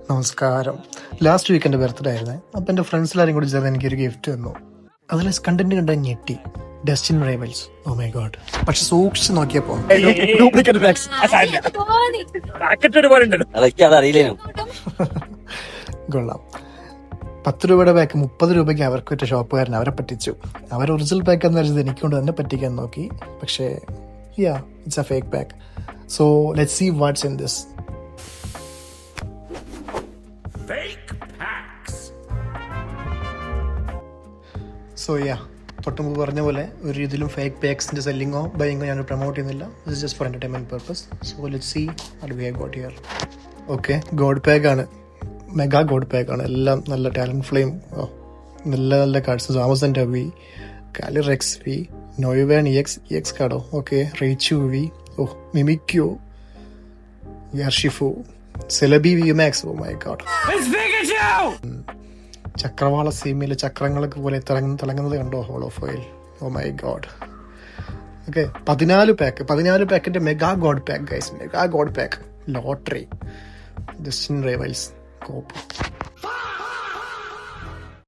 നമസ്കാരം. Last week എൻ്റെ birthday ആയിരുന്നു. അപ്പം എൻ്റെ ഫ്രണ്ട്സിലാരും കൂടി ചേർന്ന് എനിക്കൊരു ഗിഫ്റ്റ് തന്നു. അതിൽ കണ്ടന്റ് കണ്ട ഞെട്ടി. Destined rivals. Oh my god. പക്ഷെ സൂക്ഷിച്ച് നോക്കിയപ്പോ കൊള്ളാം. 10 രൂപയുടെ ബാക്ക് 30 രൂപയ്ക്ക് അവർക്ക് ഒറ്റ ഷോപ്പുകാരൻ അവരെ പറ്റിച്ചു. അവർ ഒറിജിനൽ പാക്ക് എന്ന് വെച്ചത് എനിക്കൊണ്ട് തന്നെ പറ്റിക്കാൻ നോക്കി. പക്ഷേ it's a fake pack. So let's see what's in this. So തൊട്ട് മുമ്പ് പറഞ്ഞ പോലെ ഒരു രീതിയിലും ഫേക്ക് പാക്സിൻ്റെ സെല്ലിങ്ങോ ബൈയിങ്ങോ ഞാൻ പ്രൊമോട്ട് ചെയ്യുന്നില്ല. This just for entertainment purpose. So let's see what we have got here. Okay, god പാക്കാണ്. മെഗാ ഗോഡ് പാക്കാണ്. എല്ലാം നല്ല ടാലൻറ്റ് ഫ്ലെയിം. നല്ല നല്ല cards. Amazon V, Calyrex V, നോയുവാൻ EX കാർഡോ. ഓക്കെ, റേച്ചു വി, മിമിക്യോ, യാർഷിഫോ, Celebi VMAX. Oh my god. ചക്രവാള സീമയിലെ ചക്രങ്ങളൊക്കെ പോലെ തിളങ്ങുന്നത് കണ്ടോ holo foil. Oh my god. Okay, 14 പാക്കിന്റെ mega god pack guys. Mega god pack lottery. Dustin rivals കോപ്പ്.